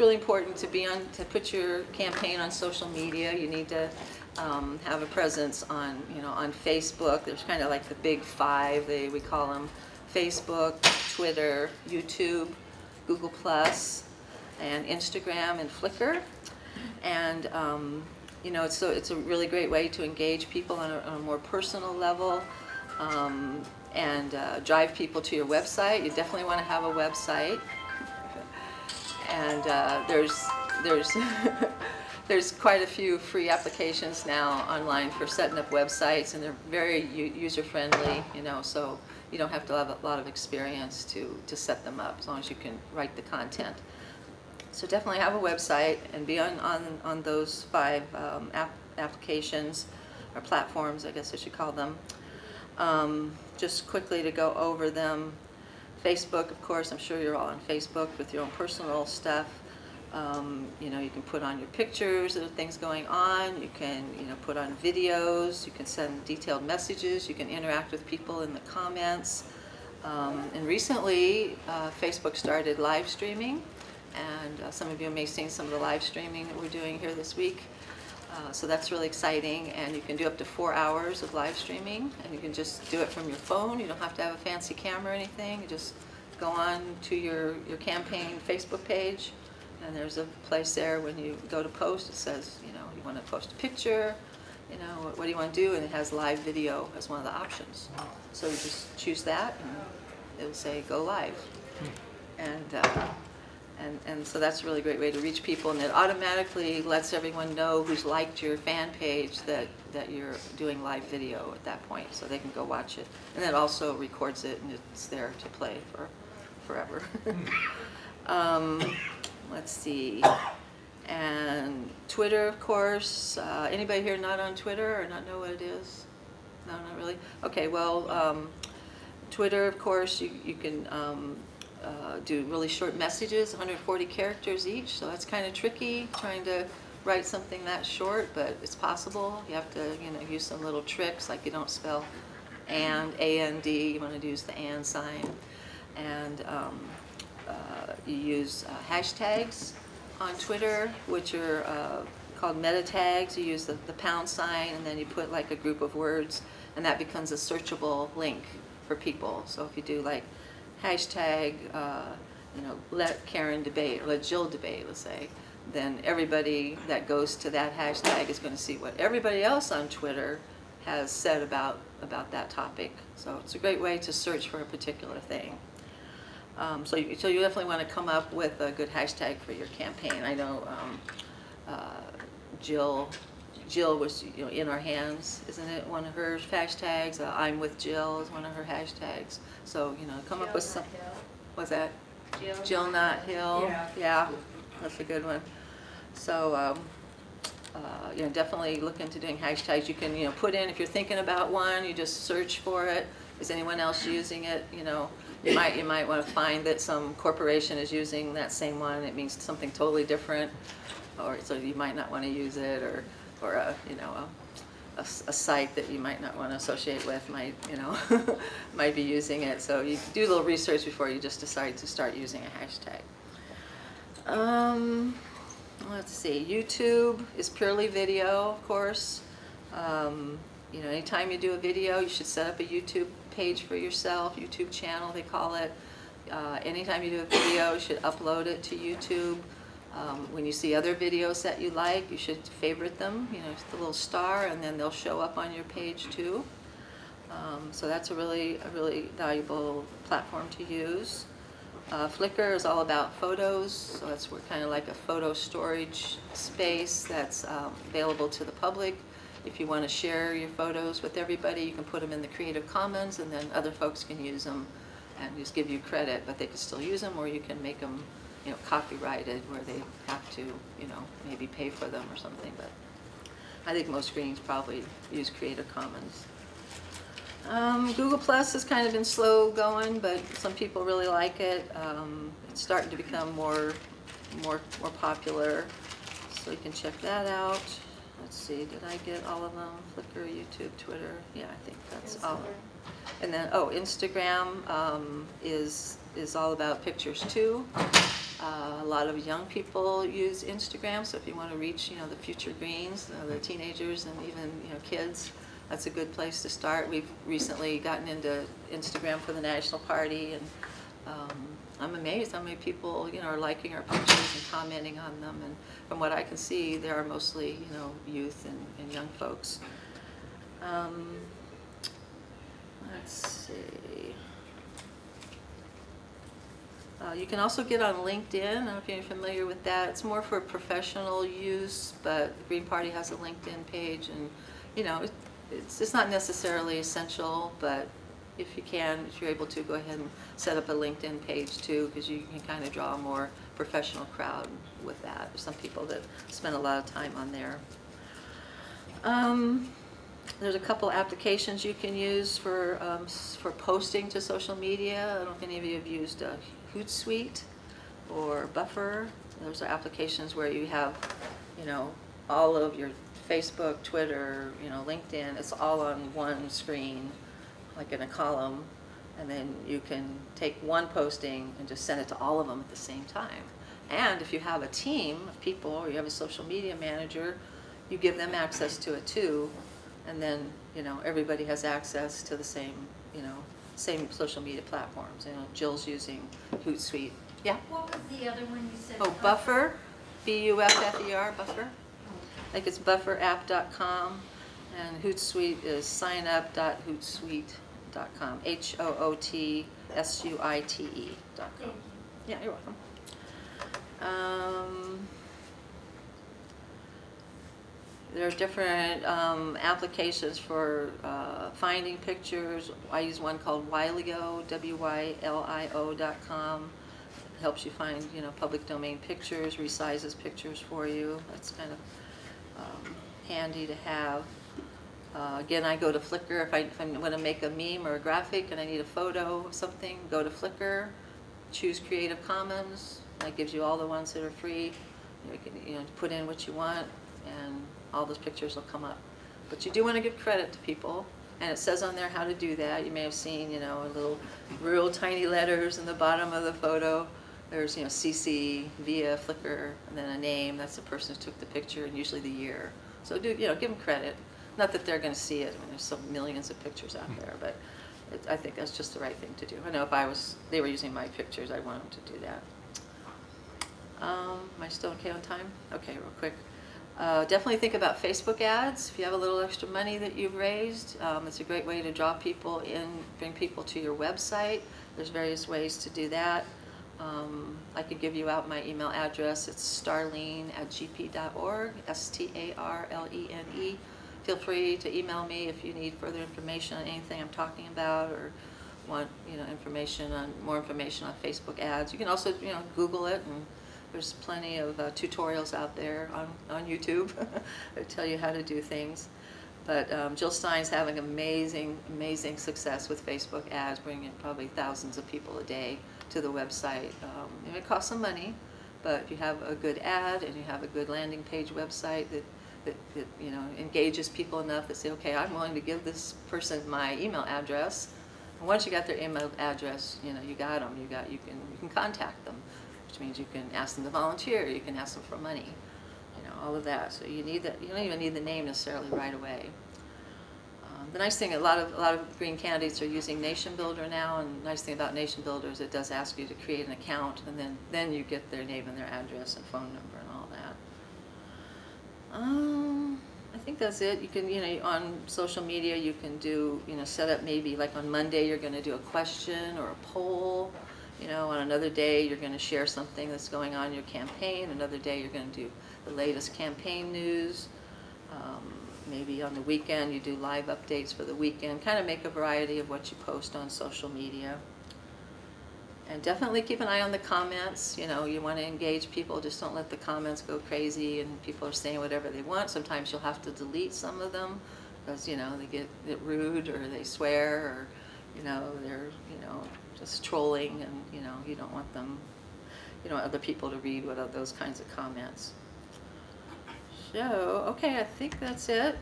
really important to to put your campaign on social media. You need to have a presence on, on Facebook. There's kind of like the big five, we call them: Facebook, Twitter, YouTube, Google+, and Instagram and Flickr. And it's a really great way to engage people on a more personal level, and drive people to your website. You definitely want to have a website. And there's quite a few free applications now online for setting up websites, and they're very user-friendly, so you don't have to have a lot of experience to set them up, as long as you can write the content. So definitely have a website and be on those five applications, or platforms, I guess I should call them. Just quickly to go over them. Facebook, of course, I'm sure you're all on Facebook with your own personal stuff. You can put on your pictures of things going on. You can, put on videos. You can send detailed messages. You can interact with people in the comments. And recently, Facebook started live streaming, and some of you may have seen some of the live streaming that we're doing here this week. So that's really exciting, and you can do up to 4 hours of live streaming, and you can just do it from your phone. You don't have to have a fancy camera or anything. You just go on to your campaign Facebook page, and there's a place there when you go to post, it says, you want to post a picture, what do you want to do, and it has live video as one of the options. So you just choose that, and it'll say go live. And so that's a really great way to reach people, and it automatically lets everyone know who's liked your fan page that you're doing live video at that point, so they can go watch it. And it also records it, and it's there to play for forever. Let's see. And Twitter, of course. Anybody here not on Twitter or not know what it is? No, not really? Okay, well, Twitter, of course, you can do really short messages, 140 characters each, so that's kind of tricky trying to write something that short, but it's possible. You have to use some little tricks, like you don't spell and, A-N-D, you want to use the and sign, and you use hashtags on Twitter, which are called meta tags. You use the pound sign, and then you put like a group of words, and that becomes a searchable link for people. So if you do like hashtag, let Karen debate, or let Jill debate, let's say, then everybody that goes to that hashtag is going to see what everybody else on Twitter has said about that topic. So it's a great way to search for a particular thing. So you definitely want to come up with a good hashtag for your campaign. I know Jill was, in our hands, isn't it one of her hashtags? I'm with Jill is one of her hashtags. So, come up with some. What's that? Jill not Hill. Yeah, that's a good one. So, definitely look into doing hashtags. You can, put in, if you're thinking about one, you just search for it. Is anyone else using it? You might want to find that some corporation is using that same one. It means something totally different, or so you might not want to use it, or a site that you might not want to associate with might might be using it. So you do a little research before you just decide to start using a hashtag. Let's see. YouTube is purely video, of course. Anytime you do a video, you should set up a YouTube page for yourself, YouTube channel they call it. Anytime you do a video, you should upload it to YouTube. When you see other videos that you like, you should favorite them, the little star, and then they'll show up on your page too. So that's a really valuable platform to use. Flickr is all about photos, so that's kind of like a photo storage space that's available to the public. If you want to share your photos with everybody, you can put them in the Creative Commons, and then other folks can use them and just give you credit, but they can still use them, or you can make them copyrighted, where they have to, maybe pay for them or something. But I think most screens probably use Creative Commons. Google Plus has kind of been slow going, but some people really like it. It's starting to become more popular, so you can check that out. Let's see, did I get all of them? Flickr, YouTube, Twitter. Yeah, I think that's all. And then, Instagram is all about pictures too. A lot of young people use Instagram, so if you want to reach, the future greens, the teenagers and even, kids, that's a good place to start. We've recently gotten into Instagram for the National Party, and I'm amazed how many people, are liking our pictures and commenting on them. And from what I can see, they are mostly, youth and young folks. Let's see. You can also get on LinkedIn. I don't know if you're familiar with that. It's more for professional use, but the Green Party has a LinkedIn page, and it's not necessarily essential, but if you're able to, go ahead and set up a LinkedIn page too, because you can kind of draw a more professional crowd with that. There's some people that spend a lot of time on there. There's a couple applications you can use for posting to social media. I don't know if any of you have used Hootsuite or Buffer. Those are applications where you have, all of your Facebook, Twitter, LinkedIn. It's all on one screen, like in a column, and then you can take one posting and just send it to all of them at the same time. And if you have a team of people, or you have a social media manager, you give them access to it too, and then everybody has access to the same same social media platforms. Jill's using Hootsuite. Yeah. What was the other one you said? Oh, Buffer, B-U-F-F-E-R, Buffer. I think it's bufferapp.com, and Hootsuite is signup.hootsuite.com. HOOTSUITE.com. Yeah, you're welcome. There are different applications for finding pictures. I use one called Wylio, WYLIO.com. It helps you find, public domain pictures, resizes pictures for you. That's kind of handy to have. Again, I go to Flickr. If I want to make a meme or a graphic and I need a photo of something, go to Flickr, choose Creative Commons. That gives you all the ones that are free. You can put in what you want, and all those pictures will come up. But you do want to give credit to people, and it says on there how to do that. You may have seen, little real tiny letters in the bottom of the photo. There's, CC via Flickr, and then a name. That's the person who took the picture, and usually the year. So give them credit. Not that they're going to see it. I mean, there's so millions of pictures out there, but I think that's just the right thing to do. I know if they were using my pictures, I'd want them to do that. Am I still okay on time? Okay, real quick. Definitely think about Facebook ads. If you have a little extra money that you've raised, it's a great way to draw people in, bring people to your website. There's various ways to do that. I could give you out my email address. It's starlene@gp.org, STARLENE. Feel free to email me if you need further information on anything I'm talking about, or want more information on Facebook ads. You can also Google it, and there's plenty of tutorials out there on YouTube that tell you how to do things. But Jill Stein's having amazing success with Facebook ads, bringing in probably thousands of people a day to the website. It costs some money, but if you have a good ad and you have a good landing page website that engages people enough that say, okay, I'm willing to give this person my email address. And once you got their email address, you got them. You can contact them, which means you can ask them to volunteer. You can ask them for money. All of that. So you need that. You don't even need the name necessarily right away. The nice thing, a lot of green candidates are using Nation Builder now, and the nice thing about Nation Builder is it does ask you to create an account, and then you get their name and their address and phone number and all that. I think that's it. You can, on social media, you can do, set up maybe like on Monday you're going to do a question or a poll. On another day you're going to share something that's going on in your campaign. Another day you're going to do the latest campaign news. Maybe on the weekend you do live updates for the weekend. Kind of make a variety of what you post on social media. And definitely keep an eye on the comments. You want to engage people. Just don't let the comments go crazy and people are saying whatever they want. Sometimes you'll have to delete some of them because, they get rude, or they swear, or, they're, just trolling, and, you don't want other people to read those kinds of comments. So, okay, I think that's it.